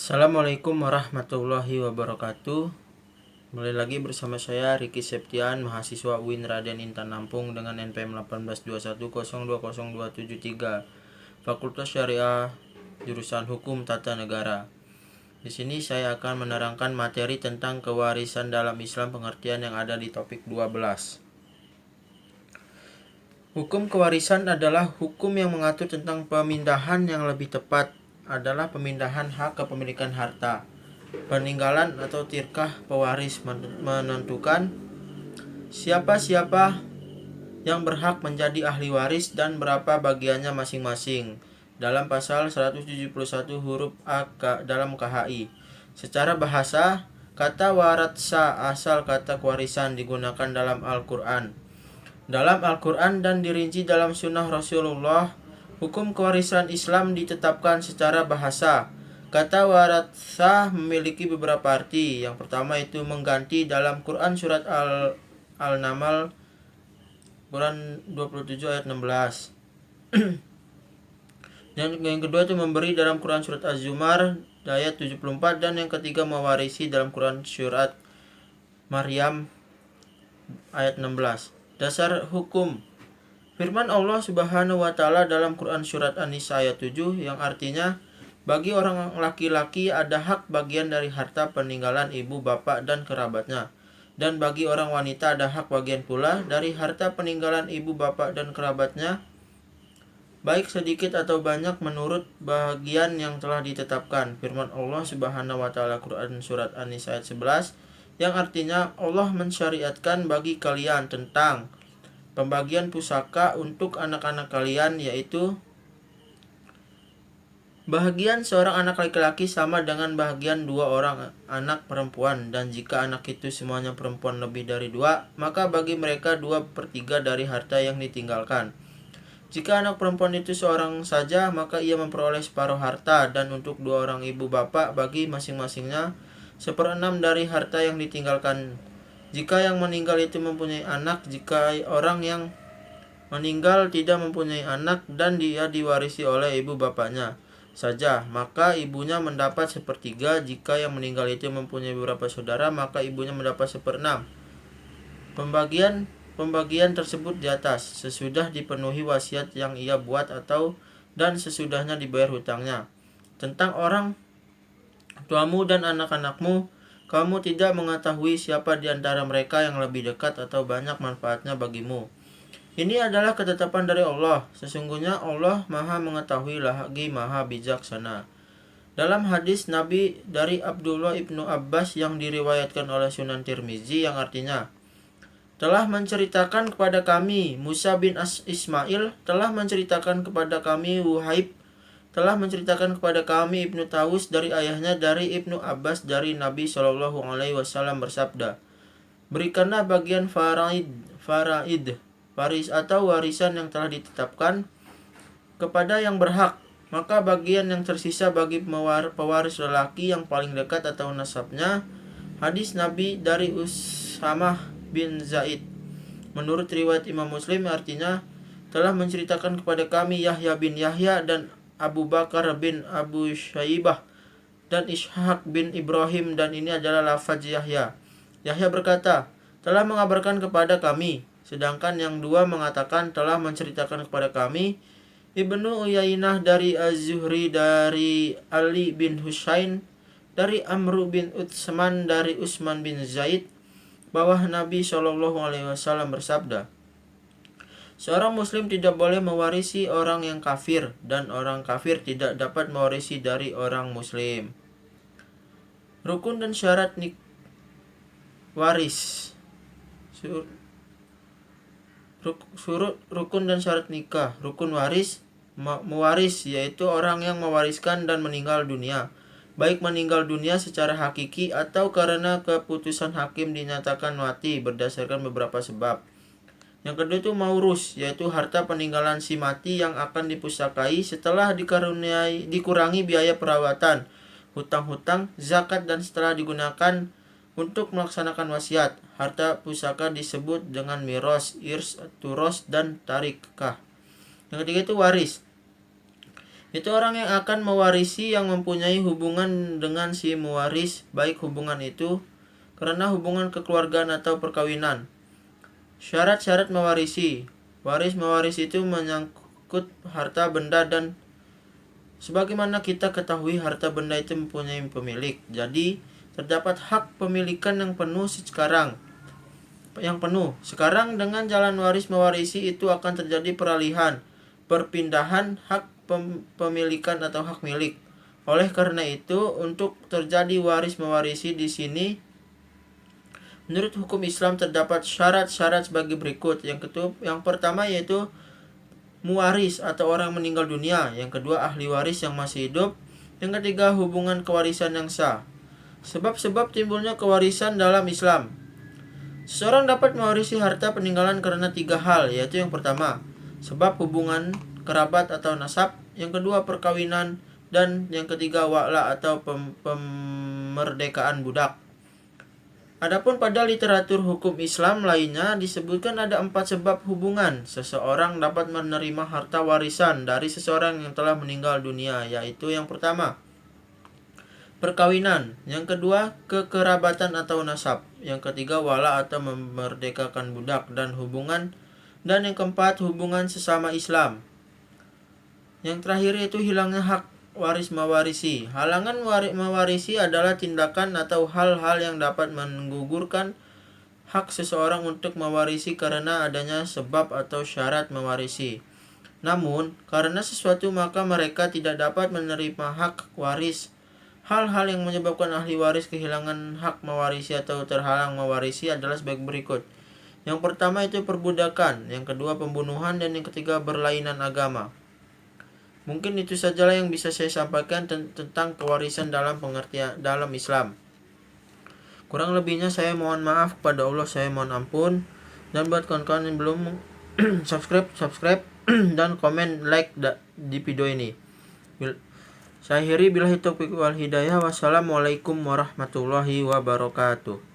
Assalamualaikum warahmatullahi wabarakatuh. Mulai lagi bersama saya Riki Septian, mahasiswa UIN Raden Intan Lampung dengan NPM 1821020273, Fakultas Syariah, jurusan Hukum Tata Negara. Di sini saya akan menerangkan materi tentang kewarisan dalam Islam, pengertian yang ada di topik 12. Hukum kewarisan adalah hukum yang mengatur tentang pemindahan, yang lebih tepat adalah pemindahan hak kepemilikan harta. Peninggalan atau tirkah pewaris menentukan siapa-siapa yang berhak menjadi ahli waris dan berapa bagiannya masing-masing dalam pasal 171 huruf A dalam KHI. Secara bahasa, kata waratsa asal kata kewarisan digunakan dalam Al-Quran. Dalam Al-Quran dan dirinci dalam sunnah Rasulullah, hukum kewarisan Islam ditetapkan secara bahasa. Kata waratsa memiliki beberapa arti. Yang pertama itu mengganti dalam Quran surat Al-Naml Quran 27 ayat 16. Dan yang kedua itu memberi dalam Quran surat Az-Zumar ayat 74, dan yang ketiga mewarisi dalam Quran surat Maryam ayat 16. Dasar hukum. Firman Allah Subhanahu wa taala dalam Quran surat An-Nisa ayat 7 yang artinya, bagi orang laki-laki ada hak bagian dari harta peninggalan ibu, bapak, dan kerabatnya. Dan bagi orang wanita ada hak bagian pula dari harta peninggalan ibu, bapak, dan kerabatnya, baik sedikit atau banyak menurut bagian yang telah ditetapkan. Firman Allah Subhanahu wa taala Quran surat An-Nisa ayat 11 yang artinya, Allah mensyariatkan bagi kalian tentang pembagian pusaka untuk anak-anak kalian, yaitu bahagian seorang anak laki-laki sama dengan bahagian dua orang anak perempuan, dan jika anak itu semuanya perempuan lebih dari 2, maka bagi mereka 2/3 dari harta yang ditinggalkan. Jika anak perempuan itu seorang saja, maka ia memperoleh separuh harta, dan untuk 2 orang ibu bapak bagi masing-masingnya 1/6 dari harta yang ditinggalkan. Jika yang meninggal itu mempunyai anak, jika orang yang meninggal tidak mempunyai anak dan dia diwarisi oleh ibu bapaknya saja, maka ibunya mendapat 1/3. Jika yang meninggal itu mempunyai beberapa saudara, maka ibunya mendapat 1/6. Pembagian tersebut di atas sesudah dipenuhi wasiat yang ia buat dan sesudahnya dibayar hutangnya. Tentang orang tuamu dan anak-anakmu, kamu tidak mengetahui siapa di antara mereka yang lebih dekat atau banyak manfaatnya bagimu. Ini adalah ketetapan dari Allah. Sesungguhnya Allah Maha mengetahui lagi Maha bijaksana. Dalam hadis Nabi dari Abdullah ibnu Abbas yang diriwayatkan oleh Sunan Tirmizi yang artinya, telah menceritakan kepada kami Musa bin Ismail, telah menceritakan kepada kami Wuhaib, telah menceritakan kepada kami Ibnu Tawus dari ayahnya dari Ibnu Abbas dari Nabi SAW bersabda, berikanlah bagian faraid, waris atau warisan yang telah ditetapkan kepada yang berhak, maka bagian yang tersisa bagi pewaris lelaki yang paling dekat atau nasabnya. Hadis Nabi dari Usamah bin Zaid menurut riwayat Imam Muslim artinya, telah menceritakan kepada kami Yahya bin Yahya dan Abu Bakar bin Abu Syaibah dan Ishaq bin Ibrahim, dan ini adalah lafaz Yahya. Yahya berkata, telah mengabarkan kepada kami, sedangkan yang dua mengatakan telah menceritakan kepada kami Ibnu Uyainah dari Az-Zuhri dari Ali bin Husain dari Amru bin Utsman dari Utsman bin Zaid bahwa Nabi SAW bersabda, seorang muslim tidak boleh mewarisi orang yang kafir, dan orang kafir tidak dapat mewarisi dari orang muslim. Rukun dan syarat waris. Rukun dan syarat nikah. Rukun waris, mewaris, yaitu orang yang mewariskan dan meninggal dunia, baik meninggal dunia secara hakiki atau karena keputusan hakim dinyatakan mati berdasarkan beberapa sebab. Yang kedua itu maurus, yaitu harta peninggalan si mati yang akan dipusakai setelah dikurangi biaya perawatan, hutang-hutang, zakat, dan setelah digunakan untuk melaksanakan wasiat. Harta pusaka disebut dengan miros, irs, turos, dan tarikah. Yang ketiga itu waris, Itu orang yang akan mewarisi yang mempunyai hubungan dengan si mewaris, baik hubungan itu karena hubungan kekeluargaan atau perkawinan. Syarat-syarat mewarisi. Waris mewaris itu menyangkut harta benda, dan sebagaimana kita ketahui harta benda itu mempunyai pemilik. Jadi terdapat hak pemilikan yang penuh sekarang. Sekarang dengan jalan waris mewarisi itu akan terjadi peralihan, perpindahan hak pemilikan atau hak milik. Oleh karena itu, untuk terjadi waris mewarisi di sini, menurut hukum Islam terdapat syarat-syarat sebagai berikut. Yang pertama yaitu muwaris atau orang meninggal dunia. Yang kedua, ahli waris yang masih hidup. Yang ketiga, hubungan kewarisan yang sah. Sebab-sebab timbulnya kewarisan dalam Islam. Seseorang dapat mewarisi harta peninggalan karena 3 hal, yaitu yang pertama, sebab hubungan kerabat atau nasab, yang kedua perkawinan, dan yang ketiga wa'la atau pemerdekaan budak. Adapun pada literatur hukum Islam lainnya disebutkan ada 4 sebab hubungan seseorang dapat menerima harta warisan dari seseorang yang telah meninggal dunia, yaitu yang pertama, perkawinan, yang kedua kekerabatan atau nasab, yang ketiga wala atau memerdekakan budak dan hubungan, dan yang keempat hubungan sesama Islam. Yang terakhir itu hilangnya hak waris mewarisi. Halangan mewarisi adalah tindakan atau hal-hal yang dapat menggugurkan hak seseorang untuk mewarisi karena adanya sebab atau syarat mewarisi. Namun, karena sesuatu maka mereka tidak dapat menerima hak waris. Hal-hal yang menyebabkan ahli waris kehilangan hak mewarisi atau terhalang mewarisi adalah sebagai berikut. Yang pertama itu perbudakan, yang kedua pembunuhan, dan yang ketiga berlainan agama. Mungkin itu sajalah yang bisa saya sampaikan tentang kewarisan dalam pengertian dalam Islam. Kurang lebihnya saya mohon maaf kepada Allah, saya mohon ampun. Dan buat kawan-kawan yang belum subscribe dan komen, like di video ini. Saya akhiri billahi taufiq wal hidayah. Wassalamualaikum warahmatullahi wabarakatuh.